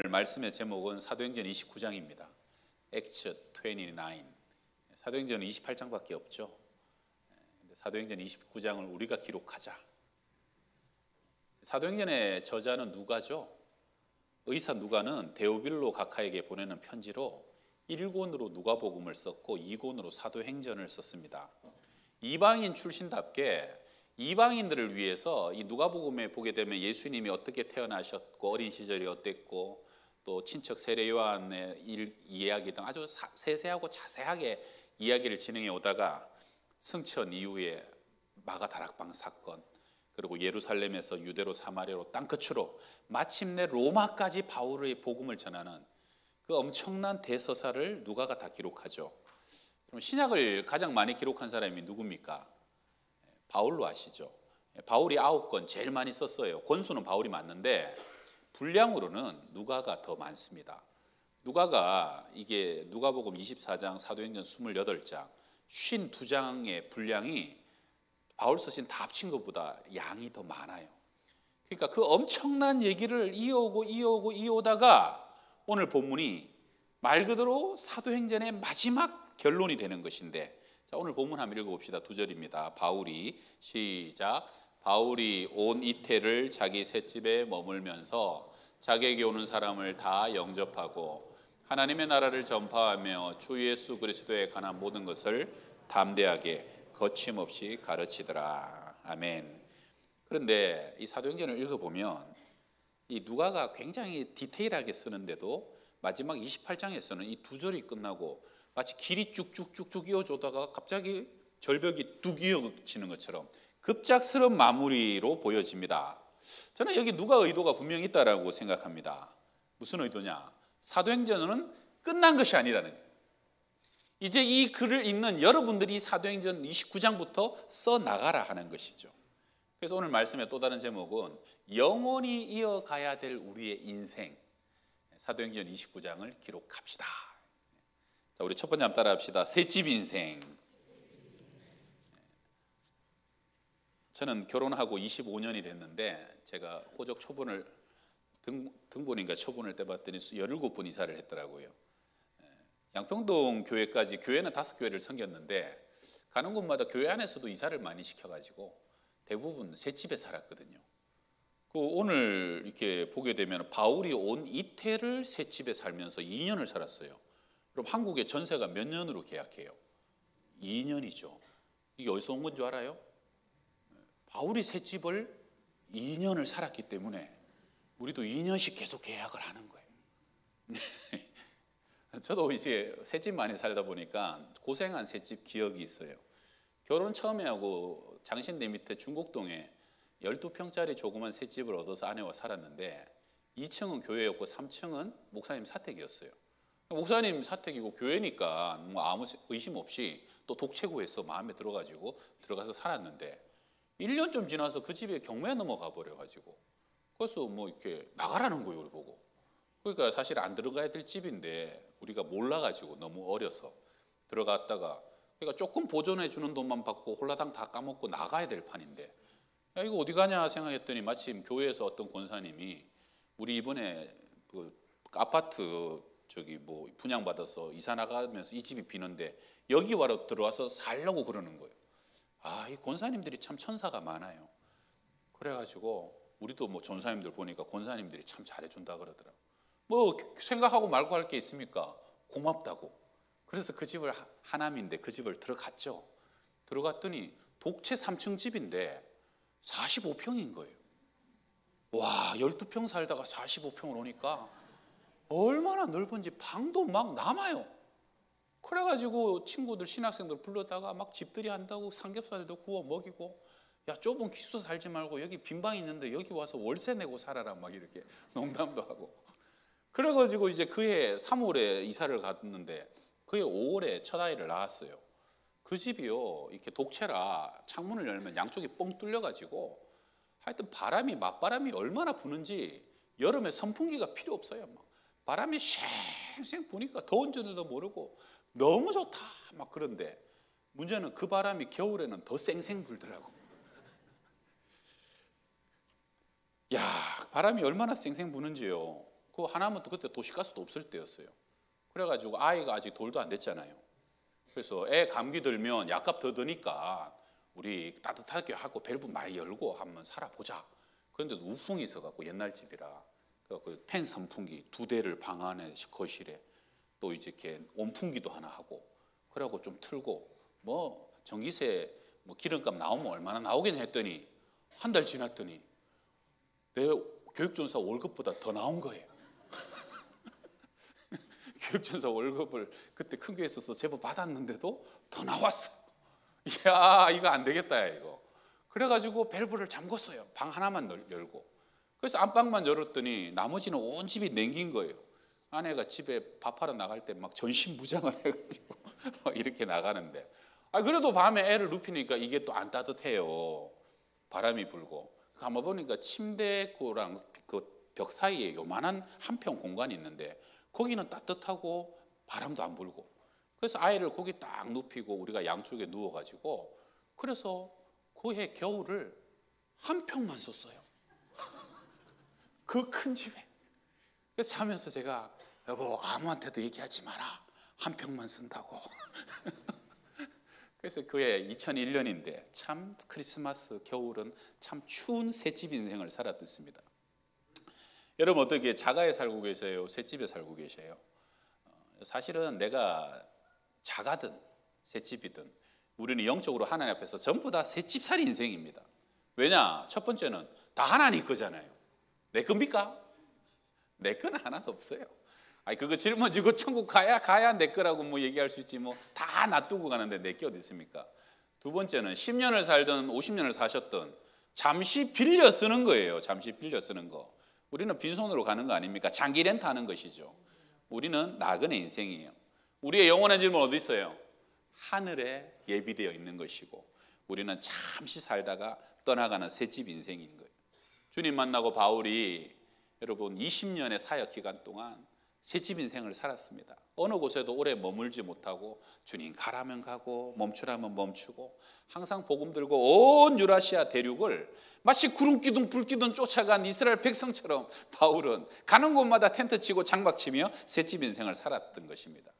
말씀의 제목은 사도행전 29장입니다. Acts 29. 사도행전은 28장밖에 없죠. 사도행전 29장을 우리가 기록하자. 사도행전의 저자는 누가죠? 의사 누가는 데오빌로 각하에게 보내는 편지로 1권으로 누가복음을 썼고 2권으로 사도행전을 썼습니다. 이방인 출신답게 이방인들을 위해서 이 누가복음에 보게 되면 예수님이 어떻게 태어나셨고 어린 시절이 어땠고 또 친척 세례 요한의 이야기 등 아주 세세하고 자세하게 이야기를 진행해 오다가 승천 이후에 마가 다락방 사건, 그리고 예루살렘에서 유대로 사마리아로 땅끝으로 마침내 로마까지 바울의 복음을 전하는 그 엄청난 대서사를 누가가 다 기록하죠. 그럼 신약을 가장 많이 기록한 사람이 누굽니까? 바울로 아시죠? 바울이 9권 제일 많이 썼어요. 권수는 바울이 맞는데 분량으로는 누가가 더 많습니다. 누가가 이게 누가복음 24장, 사도행전 28장, 52장의 분량이 바울 쓰신 다 합친 것보다 양이 더 많아요. 그러니까 그 엄청난 얘기를 이어오다가 오늘 본문이 말 그대로 사도행전의 마지막 결론이 되는 것인데, 자, 오늘 본문 한번 읽어봅시다. 2절입니다. 바울이 온 이태를 자기 셋집에 머물면서 자기에게 오는 사람을 다 영접하고 하나님의 나라를 전파하며 주 예수 그리스도에 관한 모든 것을 담대하게 거침없이 가르치더라. 아멘. 그런데 이 사도행전을 읽어보면 이 누가가 굉장히 디테일하게 쓰는데도 마지막 28장에서는 이 2절이 끝나고 마치 길이 쭉쭉쭉쭉 이어져다가 갑자기 절벽이 뚝 이어지는 것처럼 급작스러운 마무리로 보여집니다. 저는 여기 누가 의도가 분명히 있다고 생각합니다. 무슨 의도냐? 사도행전은 끝난 것이 아니라는 거예요. 이제 이 글을 읽는 여러분들이 사도행전 29장부터 써나가라 하는 것이죠. 그래서 오늘 말씀의 또 다른 제목은 영원히 이어가야 될 우리의 인생, 사도행전 29장을 기록합시다. 자, 우리 첫 번째 한번 따라 합시다. 셋집 인생. 저는 결혼하고 25년이 됐는데 제가 호적 초본을 등본인가 초본을 떼봤더니 17번 이사를 했더라고요. 양평동 교회까지, 교회는 5교회를 섬겼는데 가는 곳마다 교회 안에서도 이사를 많이 시켜가지고 대부분 셋집에 살았거든요. 오늘 이렇게 보게 되면 바울이 온 이태를 셋집에 살면서 2년을 살았어요. 그럼 한국의 전세가 몇 년으로 계약해요? 2년이죠. 이게 어디서 온 건 줄 알아요? 바울이 셋집을 2년을 살았기 때문에 우리도 2년씩 계속 계약을 하는 거예요. 저도 이제 셋집 많이 살다 보니까 고생한 셋집 기억이 있어요. 결혼 처음에 하고 장신대 밑에 중곡동에 12평짜리 조그만 셋집을 얻어서 아내와 살았는데 2층은 교회였고 3층은 목사님 사택이었어요. 목사님 사택이고 교회니까 뭐 아무 의심 없이 또 독채구해서 마음에 들어가지고 들어가서 살았는데 1년 좀 지나서 그 집에 경매 넘어가 버려가지고 그래서 뭐 이렇게 나가라는 거예요, 우리 보고. 그러니까 사실 안 들어가야 될 집인데 우리가 몰라가지고 너무 어려서 들어갔다가 그러니까 조금 보존해 주는 돈만 받고 홀라당 다 까먹고 나가야 될 판인데 야, 이거 어디 가냐 생각했더니 마침 교회에서 어떤 권사님이 우리 이번에 그 아파트 뭐 분양받아서 이사 나가면서 이 집이 비는데 여기 와로 들어와서 살려고 그러는 거예요. 이 권사님들이 참 천사가 많아요. 그래가지고 우리도 뭐 전사님들 보니까 권사님들이 참 잘해준다 그러더라고요. 뭐 생각하고 말고 할 게 있습니까? 고맙다고. 그래서 그 집을 하남인데 그 집을 들어갔죠. 들어갔더니 독채 3층 집인데 45평인 거예요. 와, 12평 살다가 45평을 오니까 얼마나 넓은지 방도 막 남아요. 그래가지고 친구들 신학생들 불러다가 막 집들이 한다고 삼겹살도 구워 먹이고 야, 좁은 기숙사 살지 말고 여기 빈방 있는데 여기 와서 월세 내고 살아라 막 이렇게 농담도 하고. 그래가지고 이제 그해 3월에 이사를 갔는데 그해 5월에 첫 아이를 낳았어요. 그 집이요 이렇게 독채라 창문을 열면 양쪽이 뻥 뚫려가지고 하여튼 맞바람이 얼마나 부는지 여름에 선풍기가 필요 없어요. 막 바람이 쉥쉥 부니까 더운 줄도 모르고 너무 좋다 막. 그런데 문제는 그 바람이 겨울에는 더 쌩쌩 불더라고. 야, 바람이 얼마나 쌩쌩 부는지요. 그 하나면 또 그때 도시가스도 없을 때였어요. 그래가지고 아이가 아직 돌도 안 됐잖아요. 그래서 애 감기 들면 약값 더 드니까 우리 따뜻하게 하고 밸브 많이 열고 한번 살아보자. 그런데 우풍이 있어갖고 옛날 집이라 그 팬 선풍기 2대를 방 안에 거실에 또 이제 이렇게 온풍기도 하나 하고 그러고 좀 틀고 뭐 전기세 뭐 기름값 나오면 얼마나 나오겠냐 했더니 한 달 지났더니 내 교육전사 월급보다 더 나온 거예요. 교육전사 월급을 그때 큰 교회 있어서 제법 받았는데도 더 나왔어. 이야, 이거 안 되겠다 이거. 그래가지고 밸브를 잠궜어요. 방 하나만 열고. 그래서 안방만 열었더니 나머지는 온 집이 냉긴 거예요. 아내가 집에 밥하러 나갈 때 막 전신무장을 해가지고 이렇게 나가는데, 그래도 밤에 애를 눕히니까 이게 또 안 따뜻해요. 바람이 불고. 가만 보니까 침대고랑 그 벽 사이에 요만한 한평 공간이 있는데 거기는 따뜻하고 바람도 안 불고. 그래서 아이를 거기 딱 눕히고 우리가 양쪽에 누워가지고 그래서 그 해 겨울을 한 평만 썼어요. 그 큰 집에. 그래서 자면서 제가 여보 아무한테도 얘기하지 마라. 한 평만 쓴다고. 그래서 그해 2001년인데 참 크리스마스 겨울은 참 추운 새집 인생을 살았습니다. 여러분 어떻게 자가에 살고 계세요? 새집에 살고 계세요? 사실은 내가 자가든 새집이든 우리는 영적으로 하나님 앞에서 전부 다 새집살이 인생입니다. 왜냐? 첫 번째는 다 하나님 거잖아요. 내 겁니까? 내 거는 하나도 없어요. 그거 짊어지고 천국 가야 내 거라고 뭐 얘기할 수 있지 뭐 다 놔두고 가는데 내 게 어디 있습니까? 두 번째는 10년을 살든 50년을 사셨든 잠시 빌려 쓰는 거예요. 잠시 빌려 쓰는 거. 우리는 빈손으로 가는 거 아닙니까? 장기 렌트하는 것이죠. 우리는 나그네 인생이에요. 우리의 영원한 집은 어디 있어요? 하늘에 예비되어 있는 것이고 우리는 잠시 살다가 떠나가는 새집 인생인 거예요. 주님 만나고 바울이 여러분 20년의 사역 기간 동안 새집 인생을 살았습니다. 어느 곳에도 오래 머물지 못하고 주님 가라면 가고 멈추라면 멈추고 항상 복음 들고 온 유라시아 대륙을 마치 구름 기둥 불 기둥 쫓아간 이스라엘 백성처럼 바울은 가는 곳마다 텐트 치고 장막 치며 새집 인생을 살았던 것입니다.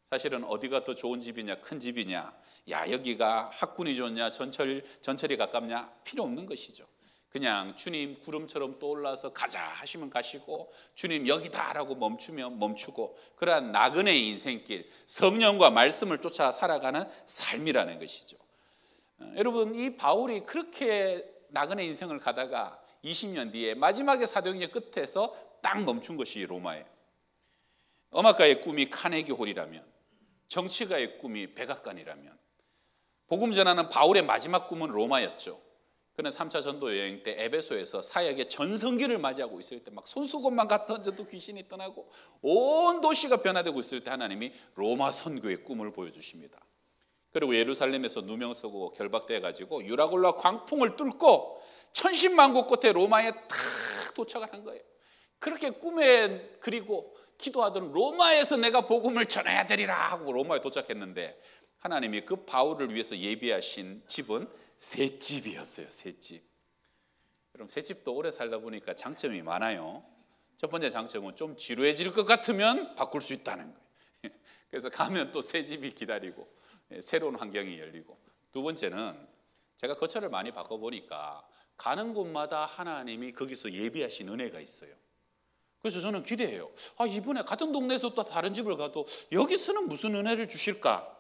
사실은 어디가 더 좋은 집이냐 큰 집이냐 야 여기가 학군이 좋냐 전철이 가깝냐 필요 없는 것이죠. 그냥 주님 구름처럼 떠올라서 가자 하시면 가시고 주님 여기다라고 멈추면 멈추고 그러한 나그네 인생길 성령과 말씀을 쫓아 살아가는 삶이라는 것이죠. 여러분 이 바울이 그렇게 나그네 인생을 가다가 20년 뒤에 마지막에 사도행전 끝에서 딱 멈춘 것이 로마예요. 음악가의 꿈이 카네기 홀이라면 정치가의 꿈이 백악관이라면 복음 전하는 바울의 마지막 꿈은 로마였죠. 그는 3차 전도 여행 때 에베소에서 사역의 전성기를 맞이하고 있을 때 막 손수건만 갖다 던져도 귀신이 떠나고 온 도시가 변화되고 있을 때 하나님이 로마 선교의 꿈을 보여주십니다. 그리고 예루살렘에서 누명 쓰고 결박돼 가지고 유라굴라 광풍을 뚫고 천신만고 끝에 로마에 탁 도착을 한 거예요. 그렇게 꿈에 그리고 기도하던 로마에서 내가 복음을 전해야 되리라 하고 로마에 도착했는데 하나님이 그 바울을 위해서 예비하신 집은 새집이었어요. 새집. 여러분 새집도 오래 살다 보니까 장점이 많아요. 첫 번째 장점은 좀 지루해질 것 같으면 바꿀 수 있다는 거예요. 그래서 가면 또 새집이 기다리고 새로운 환경이 열리고 두 번째는 제가 거처를 많이 바꿔보니까 가는 곳마다 하나님이 거기서 예비하신 은혜가 있어요. 그래서 저는 기대해요. 이번에 같은 동네에서 또 다른 집을 가도 여기서는 무슨 은혜를 주실까?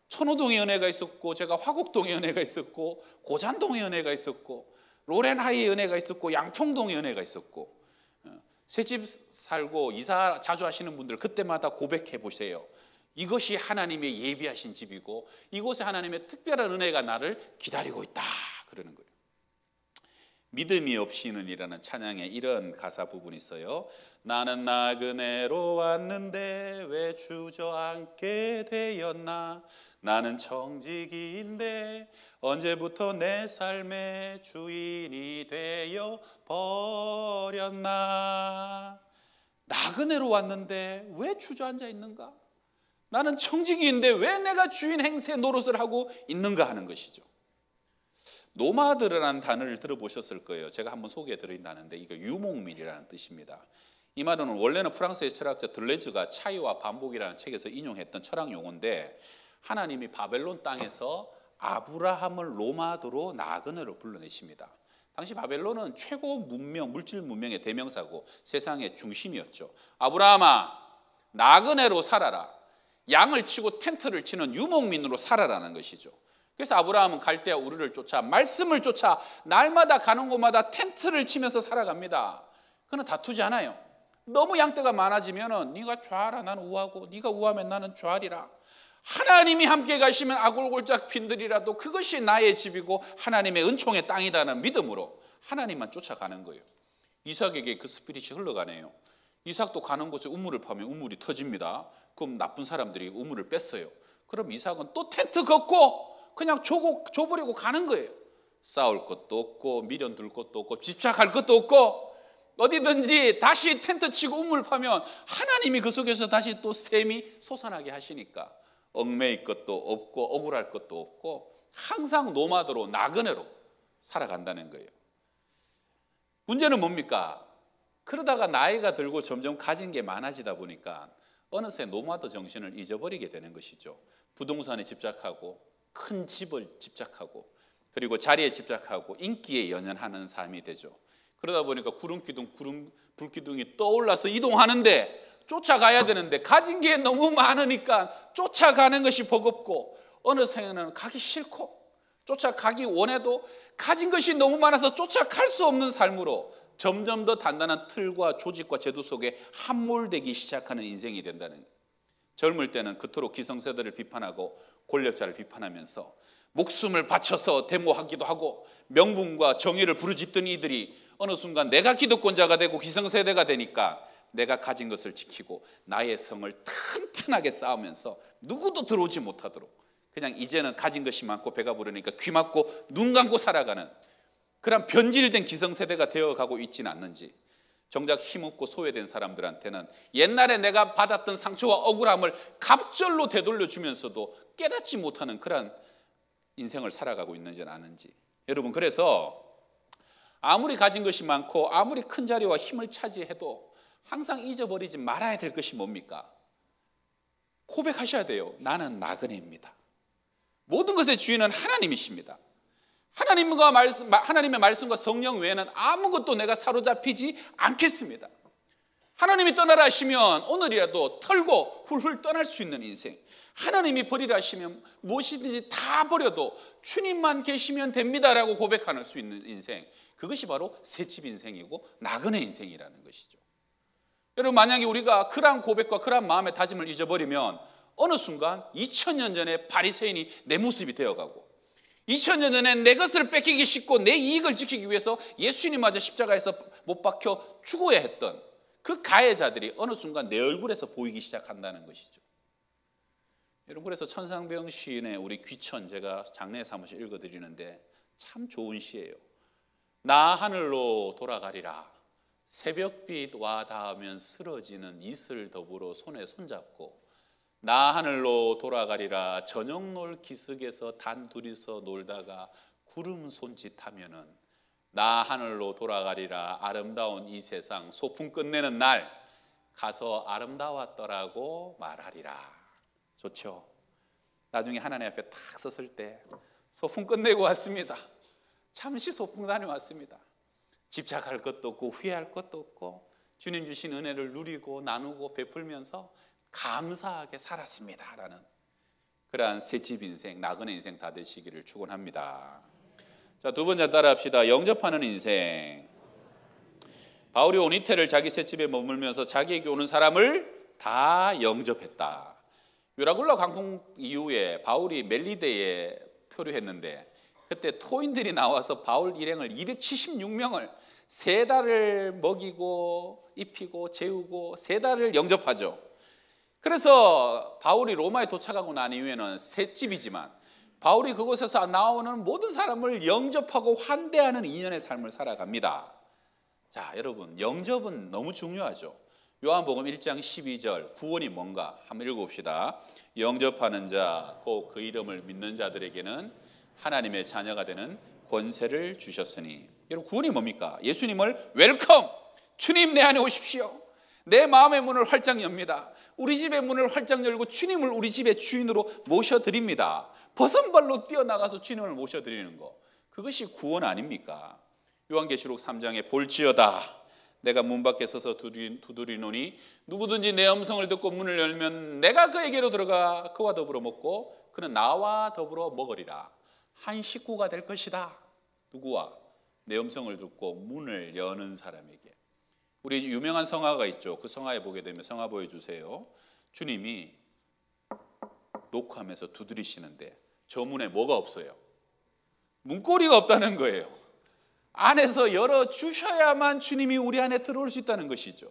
천호동에 은혜가 있었고 제가 화곡동에 은혜가 있었고 고잔동에 은혜가 있었고 로렌하이에 은혜가 있었고 양평동에 은혜가 있었고 새집 살고 이사 자주 하시는 분들 그때마다 고백해 보세요. 이것이 하나님의 예비하신 집이고 이곳에 하나님의 특별한 은혜가 나를 기다리고 있다 그러는 거예요. 믿음이 없이는이라는 찬양에 이런 가사 부분이 있어요. 나는 나그네로 왔는데 왜 주저앉게 되었나. 나는 청지기인데 언제부터 내 삶의 주인이 되어 버렸나. 나그네로 왔는데 왜 주저앉아 있는가. 나는 청지기인데 왜 내가 주인 행세 노릇을 하고 있는가 하는 것이죠. 노마드라는 단어를 들어보셨을 거예요. 제가 한번 소개해 드린다는데 이거 유목민이라는 뜻입니다. 이 말은 원래는 프랑스의 철학자 들레즈가 차이와 반복이라는 책에서 인용했던 철학 용어인데, 하나님이 바벨론 땅에서 아브라함을 노마드로 나그네로 불러내십니다. 당시 바벨론은 최고 문명, 물질 문명의 대명사고 세상의 중심이었죠. 아브라함아, 나그네로 살아라. 양을 치고 텐트를 치는 유목민으로 살아라는 것이죠. 그래서 아브라함은 갈대아 우르를 쫓아 말씀을 쫓아 날마다 가는 곳마다 텐트를 치면서 살아갑니다. 그는 다투지 않아요. 너무 양떼가 많아지면 네가 좌하라, 나는 우하고, 네가 우하면 나는 좌하리라. 하나님이 함께 가시면 아골골짝 핀들이라도 그것이 나의 집이고 하나님의 은총의 땅이다는 믿음으로 하나님만 쫓아가는 거예요. 이삭에게 그 스피릿이 흘러가네요. 이삭도 가는 곳에 우물을 파면 우물이 터집니다. 그럼 나쁜 사람들이 우물을 뺐어요. 그럼 이삭은 또 텐트 걷고 그냥 줘버리고 가는 거예요. 싸울 것도 없고 미련 둘 것도 없고 집착할 것도 없고, 어디든지 다시 텐트 치고 우물 파면 하나님이 그 속에서 다시 또 샘이 솟아나게 하시니까 얽매일 것도 없고 억울할 것도 없고 항상 노마드로 나그네로 살아간다는 거예요. 문제는 뭡니까? 그러다가 나이가 들고 점점 가진 게 많아지다 보니까 어느새 노마드 정신을 잊어버리게 되는 것이죠. 부동산에 집착하고 큰 집을 집착하고 그리고 자리에 집착하고 인기에 연연하는 삶이 되죠. 그러다 보니까 불기둥이 떠올라서 이동하는데 쫓아가야 되는데 가진 게 너무 많으니까 쫓아가는 것이 버겁고 어느새는 가기 싫고 쫓아가기 원해도 가진 것이 너무 많아서 쫓아갈 수 없는 삶으로 점점 더 단단한 틀과 조직과 제도 속에 함몰되기 시작하는 인생이 된다는 거예요. 젊을 때는 그토록 기성세대를 비판하고 권력자를 비판하면서 목숨을 바쳐서 데모하기도 하고 명분과 정의를 부르짖던 이들이 어느 순간 내가 기득권자가 되고 기성세대가 되니까 내가 가진 것을 지키고 나의 성을 튼튼하게 쌓으면서 누구도 들어오지 못하도록 그냥 이제는 가진 것이 많고 배가 부르니까 귀 막고 눈 감고 살아가는 그런 변질된 기성세대가 되어가고 있지는 않는지, 정작 힘없고 소외된 사람들한테는 옛날에 내가 받았던 상처와 억울함을 갑절로 되돌려주면서도 깨닫지 못하는 그런 인생을 살아가고 있는지는 아는지. 여러분, 그래서 아무리 가진 것이 많고 아무리 큰 자리와 힘을 차지해도 항상 잊어버리지 말아야 될 것이 뭡니까? 고백하셔야 돼요. 나는 나그네입니다. 모든 것의 주인은 하나님이십니다. 하나님의 말씀과 성령 외에는 아무것도 내가 사로잡히지 않겠습니다. 하나님이 떠나라 하시면 오늘이라도 털고 훌훌 떠날 수 있는 인생, 하나님이 버리라 하시면 무엇이든지 다 버려도 주님만 계시면 됩니다라고 고백할 수 있는 인생, 그것이 바로 새집 인생이고 나그네 인생이라는 것이죠. 여러분, 만약에 우리가 그러한 고백과 그러한 마음의 다짐을 잊어버리면 어느 순간 2000년 전에 바리새인이 내 모습이 되어가고 2000년 전에 내 것을 뺏기기 쉽고 내 이익을 지키기 위해서 예수님마저 십자가에서 못 박혀 죽어야 했던 그 가해자들이 어느 순간 내 얼굴에서 보이기 시작한다는 것이죠. 여러분, 그래서 천상병 시인의 우리 귀천, 제가 장례 사무실 읽어드리는데 참 좋은 시예요. 나 하늘로 돌아가리라. 새벽빛 와 닿으면 쓰러지는 이슬 더불어 손에 손잡고, 나 하늘로 돌아가리라. 저녁놀 기슭에서 단둘이서 놀다가 구름 손짓하면은 나 하늘로 돌아가리라. 아름다운 이 세상 소풍 끝내는 날 가서 아름다웠더라고 말하리라. 좋죠? 나중에 하나님 앞에 탁 섰을 때 소풍 끝내고 왔습니다. 잠시 소풍 다녀왔습니다. 집착할 것도 없고 후회할 것도 없고 주님 주신 은혜를 누리고 나누고 베풀면서 감사하게 살았습니다 라는 그러한 새집 인생, 나그네 인생 다 되시기를 축원합니다. 자, 두 번째 따라 합시다. 영접하는 인생. 바울이 온 이태를 자기 새집에 머물면서 자기에게 오는 사람을 다 영접했다. 유라굴라 광풍 이후에 바울이 멜리데에 표류했는데 그때 토인들이 나와서 바울 일행을 276명을 3달을 먹이고 입히고 재우고 3달을 영접하죠. 그래서 바울이 로마에 도착하고 난 이후에는 셋집이지만 바울이 그곳에서 나오는 모든 사람을 영접하고 환대하는 2년의 삶을 살아갑니다. 자, 여러분, 영접은 너무 중요하죠. 요한복음 1장 12절 구원이 뭔가 한번 읽어봅시다. 영접하는 자, 곧 그 이름을 믿는 자들에게는 하나님의 자녀가 되는 권세를 주셨으니. 여러분, 구원이 뭡니까? 예수님을 웰컴, 주님 내 안에 오십시오. 내 마음의 문을 활짝 엽니다. 우리 집의 문을 활짝 열고 주님을 우리 집의 주인으로 모셔드립니다. 버선발로 뛰어나가서 주님을 모셔드리는 거, 그것이 구원 아닙니까? 요한계시록 3장에 볼지어다 내가 문 밖에 서서 두드리노니 누구든지 내 음성을 듣고 문을 열면 내가 그에게로 들어가 그와 더불어 먹고 그는 나와 더불어 먹으리라. 한 식구가 될 것이다. 누구와? 내 음성을 듣고 문을 여는 사람에게. 우리 유명한 성화가 있죠. 그 성화에 보게 되면, 성화 보여주세요. 주님이 녹화하면서 두드리시는데 저 문에 뭐가 없어요? 문고리가 없다는 거예요. 안에서 열어주셔야만 주님이 우리 안에 들어올 수 있다는 것이죠.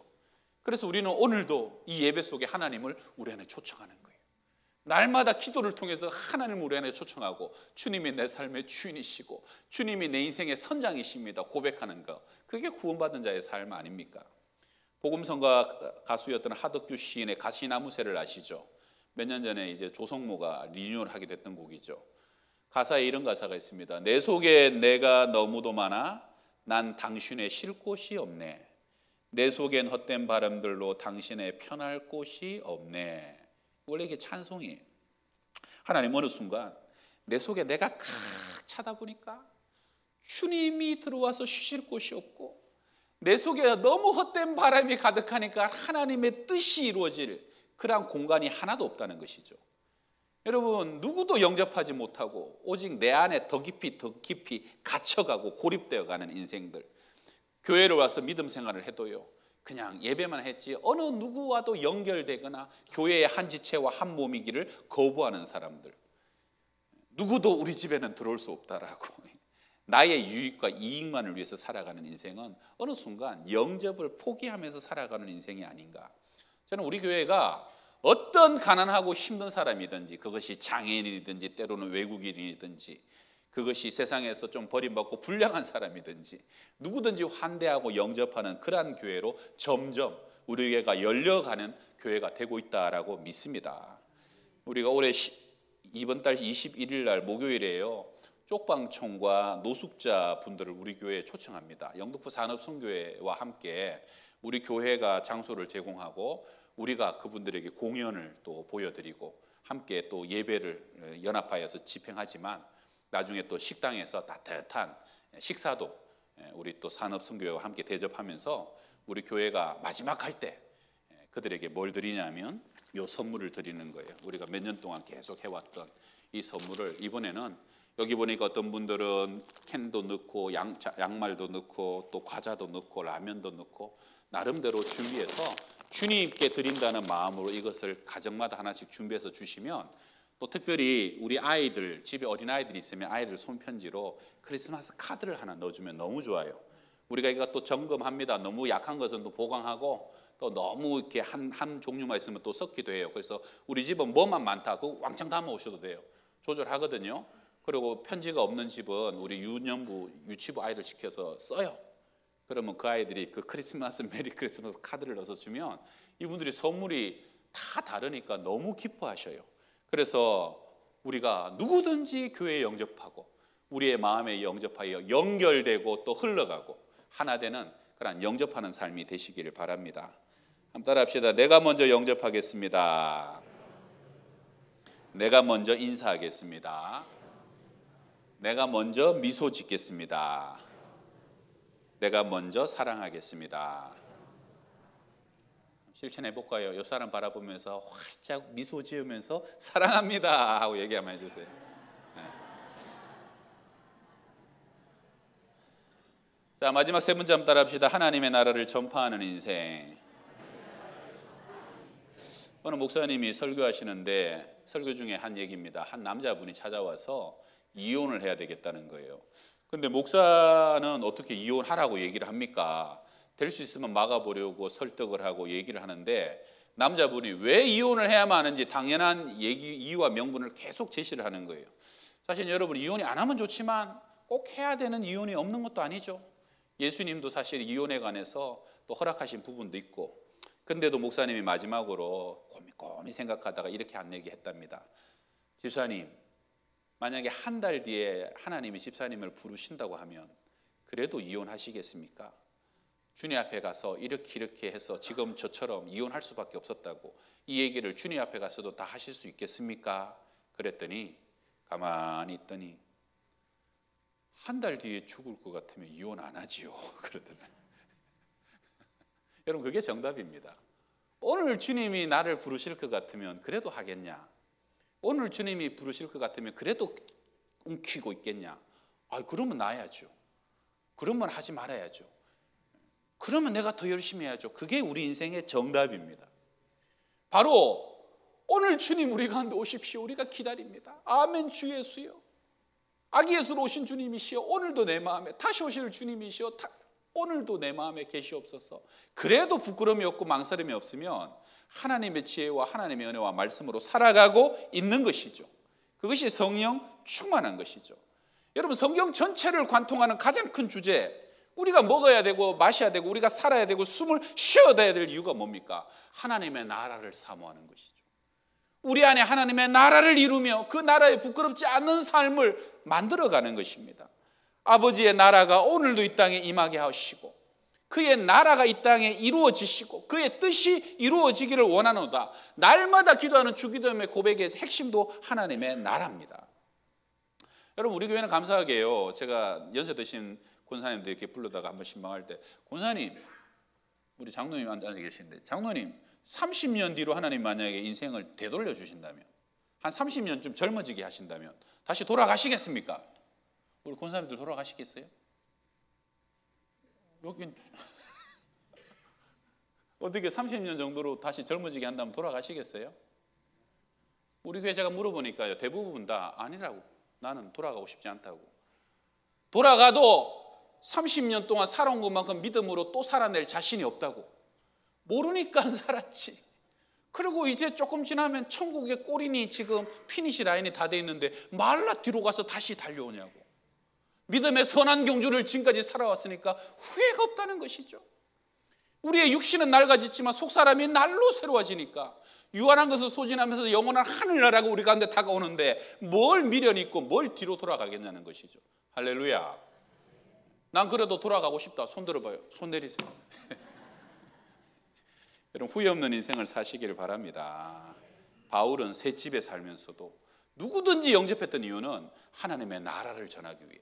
그래서 우리는 오늘도 이 예배 속에 하나님을 우리 안에 초청하는 거예요. 날마다 기도를 통해서 하나님을 우리 안에 초청하고 주님이 내 삶의 주인이시고 주님이 내 인생의 선장이십니다 고백하는 것, 그게 구원받은 자의 삶 아닙니까? 복음성가 가수였던 하덕규 시인의 가시나무새를 아시죠? 몇 년 전에 이제 조성모가 리뉴얼하게 됐던 곡이죠. 가사에 이런 가사가 있습니다. 내 속에 내가 너무도 많아 난 당신의 쉴 곳이 없네. 내 속엔 헛된 바람들로 당신의 편할 곳이 없네. 원래 이게 찬송이에요. 하나님 어느 순간 내 속에 내가 칵 차다 보니까 주님이 들어와서 쉬실 곳이 없고 내 속에 너무 헛된 바람이 가득하니까 하나님의 뜻이 이루어질 그러한 공간이 하나도 없다는 것이죠. 여러분, 누구도 영접하지 못하고 오직 내 안에 더 깊이 갇혀가고 고립되어가는 인생들, 교회를 와서 믿음 생활을 해도요 그냥 예배만 했지 어느 누구와도 연결되거나 교회의 한 지체와 한 몸이기를 거부하는 사람들, 누구도 우리 집에는 들어올 수 없다라고 나의 유익과 이익만을 위해서 살아가는 인생은 어느 순간 영접을 포기하면서 살아가는 인생이 아닌가. 저는 우리 교회가 어떤 가난하고 힘든 사람이든지, 그것이 장애인이든지 때로는 외국인이든지, 그것이 세상에서 좀 버림받고 불량한 사람이든지 누구든지 환대하고 영접하는 그러한 교회로 점점 우리 교회가 열려가는 교회가 되고 있다라고 믿습니다. 우리가 올해 이번 달 21일 날 목요일에요 쪽방촌과 노숙자 분들을 우리 교회에 초청합니다. 영등포 산업선교회와 함께 우리 교회가 장소를 제공하고 우리가 그분들에게 공연을 또 보여드리고 함께 또 예배를 연합하여서 집행하지만 나중에 또 식당에서 따뜻한 식사도 우리 또 산업선교회와 함께 대접하면서 우리 교회가 마지막 할 때 그들에게 뭘 드리냐면 이 선물을 드리는 거예요. 우리가 몇 년 동안 계속 해왔던 이 선물을 이번에는 여기 보니까 어떤 분들은 캔도 넣고 양말도 넣고 또 과자도 넣고 라면도 넣고 나름대로 준비해서 주님께 드린다는 마음으로 이것을 가정마다 하나씩 준비해서 주시면 또 특별히 우리 아이들 집에 어린아이들이 있으면 아이들 손편지로 크리스마스 카드를 하나 넣어주면 너무 좋아요. 우리가 이거 또 점검합니다. 너무 약한 것은 또 보강하고 또 너무 이렇게 한 종류만 있으면 또 섞기도 해요. 그래서 우리 집은 뭐만 많다 그거 왕창 담아 오셔도 돼요. 조절하거든요. 그리고 편지가 없는 집은 우리 유년부 유치부 아이들 시켜서 써요. 그러면 그 아이들이 그 크리스마스 메리 크리스마스 카드를 넣어서 주면 이분들이 선물이 다 다르니까 너무 기뻐하셔요. 그래서 우리가 누구든지 교회에 영접하고 우리의 마음에 영접하여 연결되고 또 흘러가고 하나 되는 그런 영접하는 삶이 되시기를 바랍니다. 한번 따라합시다. 내가 먼저 영접하겠습니다. 내가 먼저 인사하겠습니다. 내가 먼저 미소 짓겠습니다. 내가 먼저 사랑하겠습니다. 실천해 볼까요? 옆 사람 바라보면서 활짝 미소 지으면서 사랑합니다 하고 얘기 한번 해주세요. 네. 자, 마지막 세 문제 한번 따라합시다. 하나님의 나라를 전파하는 인생. 어느 목사님이 설교하시는데 설교 중에 한 얘기입니다. 한 남자분이 찾아와서 이혼을 해야 되겠다는 거예요. 근데 목사는 어떻게 이혼하라고 얘기를 합니까? 될 수 있으면 막아보려고 설득을 하고 얘기를 하는데 남자분이 왜 이혼을 해야만 하는지 당연한 이유와 명분을 계속 제시를 하는 거예요. 사실 여러분 이혼이 안 하면 좋지만 꼭 해야 되는 이혼이 없는 것도 아니죠. 예수님도 사실 이혼에 관해서 또 허락하신 부분도 있고, 근데도 목사님이 마지막으로 곰곰이 생각하다가 이렇게 한 얘기 했답니다. 집사님, 만약에 한 달 뒤에 하나님이 집사님을 부르신다고 하면 그래도 이혼하시겠습니까? 주님 앞에 가서 이렇게 해서 지금 저처럼 이혼할 수밖에 없었다고 이 얘기를 주님 앞에 가서도 다 하실 수 있겠습니까? 그랬더니 가만히 있더니 한 달 뒤에 죽을 것 같으면 이혼 안 하지요. 그러더라고요. 여러분, 그게 정답입니다. 오늘 주님이 나를 부르실 것 같으면 그래도 하겠냐? 오늘 주님이 부르실 것 같으면 그래도 움키고 있겠냐? 그러면 놔야죠. 그러면 하지 말아야죠. 그러면 내가 더 열심히 해야죠. 그게 우리 인생의 정답입니다. 바로 오늘 주님 우리 가운데 오십시오. 우리가 기다립니다. 아멘. 주 예수요, 아기 예수로 오신 주님이시여, 오늘도 내 마음에 다시 오실 주님이시여, 오늘도 내 마음에 계시옵소서. 그래도 부끄러움이 없고 망설임이 없으면 하나님의 지혜와 하나님의 은혜와 말씀으로 살아가고 있는 것이죠. 그것이 성령 충만한 것이죠. 여러분, 성경 전체를 관통하는 가장 큰 주제, 우리가 먹어야 되고 마셔야 되고 우리가 살아야 되고 숨을 쉬어야 될 이유가 뭡니까? 하나님의 나라를 사모하는 것이죠. 우리 안에 하나님의 나라를 이루며 그 나라에 부끄럽지 않는 삶을 만들어가는 것입니다. 아버지의 나라가 오늘도 이 땅에 임하게 하시고 그의 나라가 이 땅에 이루어지시고 그의 뜻이 이루어지기를 원하노다. 날마다 기도하는 주기도의 고백의 핵심도 하나님의 나라입니다. 여러분, 우리 교회는 감사하게요, 제가 연세 드신 권사님들 이렇게 불러다가 한번 신방할 때, 권사님, 우리 장로님 앉아 계신데, 장로님 30년 뒤로 하나님 만약에 인생을 되돌려 주신다면, 한 30년쯤 젊어지게 하신다면 다시 돌아가시겠습니까? 우리 권사님들 돌아가시겠어요? 여긴 어떻게 30년 정도로 다시 젊어지게 한다면 돌아가시겠어요? 우리 교회 제가 물어보니까요, 대부분 다 아니라고, 나는 돌아가고 싶지 않다고. 돌아가도 30년 동안 살아온 것만큼 믿음으로 또 살아낼 자신이 없다고. 모르니까 살았지. 그리고 이제 조금 지나면 천국의 꼬리니 지금 피니시 라인이 다 돼 있는데 말라 뒤로 가서 다시 달려오냐고. 믿음의 선한 경주를 지금까지 살아왔으니까 후회가 없다는 것이죠. 우리의 육신은 낡아지지만 속사람이 날로 새로워지니까 유한한 것을 소진하면서 영원한 하늘나라가 우리 가운데 다가오는데 뭘 미련이 있고 뭘 뒤로 돌아가겠냐는 것이죠. 할렐루야. 난 그래도 돌아가고 싶다. 손 들어봐요. 손 내리세요. 여러분, 후회 없는 인생을 사시기를 바랍니다. 바울은 새 집에 살면서도 누구든지 영접했던 이유는 하나님의 나라를 전하기 위해.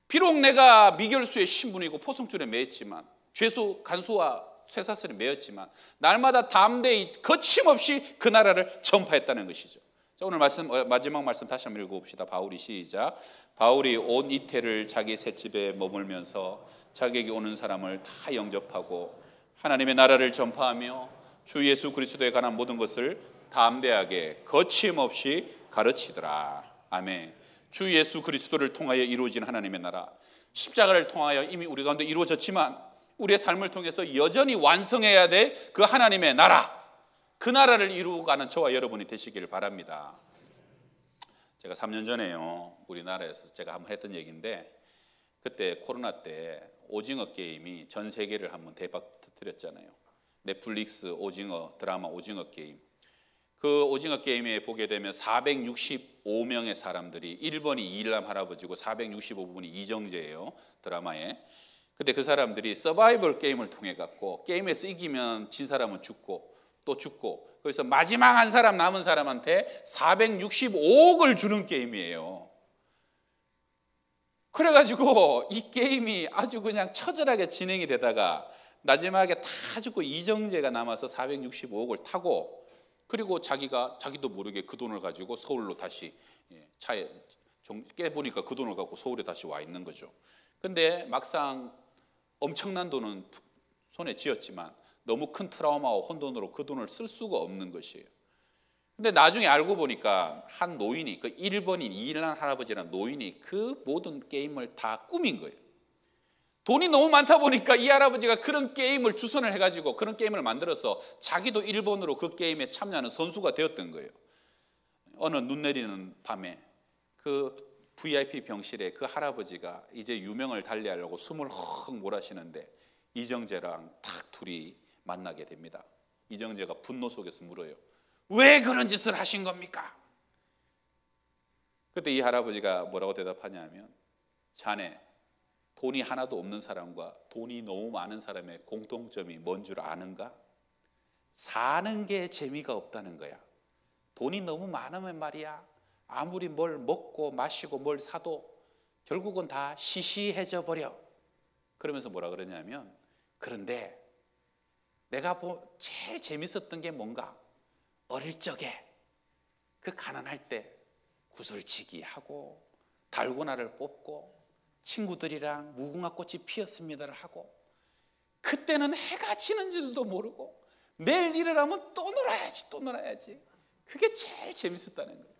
비록 내가 미결수의 신분이고 포승줄에 매였지만, 죄수 간수와 쇠사슬에 매였지만 날마다 담대히 거침없이 그 나라를 전파했다는 것이죠. 자, 오늘 마지막 말씀 다시 한번 읽어봅시다. 바울이 시작. 바울이 온 이태를 자기 새 집에 머물면서 자기에게 오는 사람을 다 영접하고 하나님의 나라를 전파하며 주 예수 그리스도에 관한 모든 것을 담대하게 거침없이 가르치더라. 아멘. 주 예수 그리스도를 통하여 이루어진 하나님의 나라, 십자가를 통하여 이미 우리 가운데 이루어졌지만 우리의 삶을 통해서 여전히 완성해야 될 그 하나님의 나라, 그 나라를 이루어가는 저와 여러분이 되시기를 바랍니다. 제가 3년 전에요, 우리나라에서 제가 한번 했던 얘기인데, 그때 코로나 때 오징어 게임이 전 세계를 한번 대박 터뜨렸잖아요. 넷플릭스 오징어 드라마 오징어 게임. 그 오징어 게임에 보게 되면 465명의 사람들이, 1번이 이일남 할아버지고 465분이 이정재예요, 드라마에. 근데 그 사람들이 서바이벌 게임을 통해 갖고 게임에서 이기면 진 사람은 죽고 또 죽고, 그래서 마지막 한 사람 남은 사람한테 465억을 주는 게임이에요. 그래가지고 이 게임이 아주 그냥 처절하게 진행이 되다가 마지막에 다 죽고 이정재가 남아서 465억을 타고, 그리고 자기도 모르게 그 돈을 가지고 서울로 다시 차에 깨보니까 그 돈을 갖고 서울에 다시 와 있는 거죠. 근데 막상 엄청난 돈은 손에 쥐었지만 너무 큰 트라우마와 혼돈으로 그 돈을 쓸 수가 없는 것이에요. 근데 나중에 알고 보니까 한 노인이, 그 1번인 이일남 할아버지라는 노인이 그 모든 게임을 다 꾸민 거예요. 돈이 너무 많다 보니까 이 할아버지가 그런 게임을 주선을 해가지고 그런 게임을 만들어서 자기도 1번으로 그 게임에 참여하는 선수가 되었던 거예요. 어느 눈 내리는 밤에 그 VIP 병실에 그 할아버지가 이제 유명을 달리하려고 숨을 헉 몰아쉬는데 이정재랑 탁 둘이 만나게 됩니다. 이정재가 분노 속에서 물어요. 왜 그런 짓을 하신 겁니까? 그때 이 할아버지가 뭐라고 대답하냐면, 자네 돈이 하나도 없는 사람과 돈이 너무 많은 사람의 공통점이 뭔 줄 아는가? 사는 게 재미가 없다는 거야. 돈이 너무 많으면 말이야, 아무리 뭘 먹고 마시고 뭘 사도 결국은 다 시시해져 버려. 그러면서 뭐라 그러냐면, 그런데 내가 제일 재밌었던 게 뭔가, 어릴 적에 그 가난할 때 구슬치기 하고 달고나를 뽑고 친구들이랑 무궁화꽃이 피었습니다를 하고, 그때는 해가 지는 줄도 모르고 내일 일어나면 또 놀아야지 또 놀아야지. 그게 제일 재밌었다는 거예요.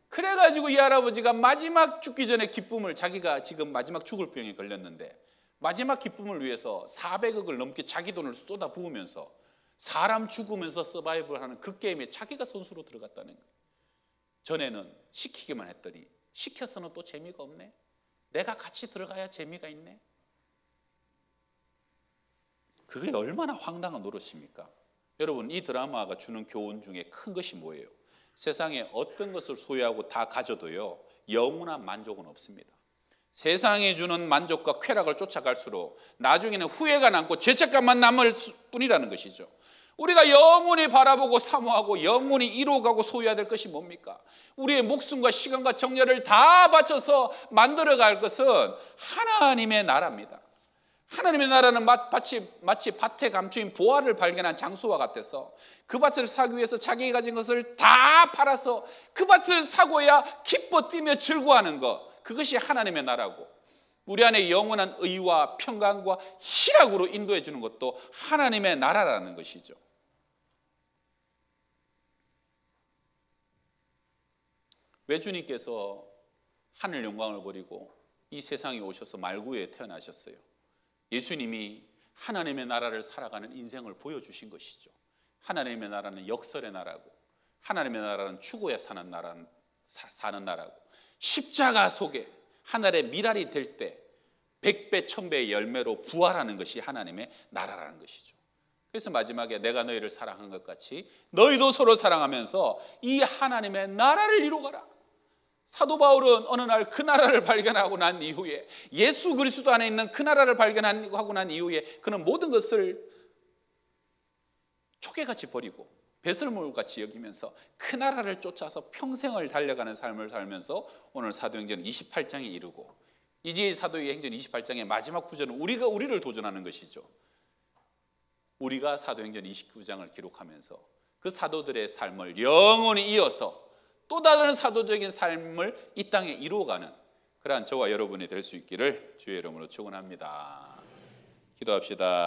그래가지고 이 할아버지가 마지막 죽기 전에 기쁨을, 자기가 지금 마지막 죽을 병에 걸렸는데 마지막 기쁨을 위해서 400억을 넘게 자기 돈을 쏟아 부으면서 사람 죽으면서 서바이벌하는 그 게임에 자기가 선수로 들어갔다는 거예요. 전에는 시키기만 했더니 시켜서는 또 재미가 없네. 내가 같이 들어가야 재미가 있네. 그게 얼마나 황당한 노릇입니까? 여러분, 이 드라마가 주는 교훈 중에 큰 것이 뭐예요? 세상에 어떤 것을 소유하고 다 가져도요, 영원한 만족은 없습니다. 세상에 주는 만족과 쾌락을 쫓아갈수록 나중에는 후회가 남고 죄책감만 남을 뿐이라는 것이죠. 우리가 영원히 바라보고 사모하고 영원히 이루어가고 소유해야 될 것이 뭡니까? 우리의 목숨과 시간과 정열을 다 바쳐서 만들어갈 것은 하나님의 나라입니다. 하나님의 나라는 마치 밭에 감추인 보화를 발견한 장수와 같아서 그 밭을 사기 위해서 자기가 가진 것을 다 팔아서 그 밭을 사고야 기뻐 뛰며 즐거워하는 것, 그것이 하나님의 나라고, 우리 안에 영원한 의와 평강과 희락으로 인도해 주는 것도 하나님의 나라라는 것이죠. 왜 주님께서 하늘 영광을 버리고 이 세상에 오셔서 말구에 태어나셨어요? 예수님이 하나님의 나라를 살아가는 인생을 보여주신 것이죠. 하나님의 나라는 역설의 나라고, 하나님의 나라는 추구에 사는 나라고, 십자가 속에 하늘의 미랄이 될 때 100배 1000배의 열매로 부활하는 것이 하나님의 나라라는 것이죠. 그래서 마지막에 내가 너희를 사랑한 것 같이 너희도 서로 사랑하면서 이 하나님의 나라를 이루어가라. 사도 바울은 어느 날 그 나라를 발견하고 난 이후에, 예수 그리스도 안에 있는 그 나라를 발견하고 난 이후에 그는 모든 것을 초계같이 버리고 배설물같이 여기면서 그 나라를 쫓아서 평생을 달려가는 삶을 살면서 오늘 사도행전 28장에 이르고, 이제 사도행전 28장의 마지막 구절은 우리를 도전하는 것이죠. 우리가 사도행전 29장을 기록하면서 그 사도들의 삶을 영원히 이어서 또 다른 사도적인 삶을 이 땅에 이루어가는 그러한 저와 여러분이 될 수 있기를 주의 이름으로 축원합니다. 기도합시다.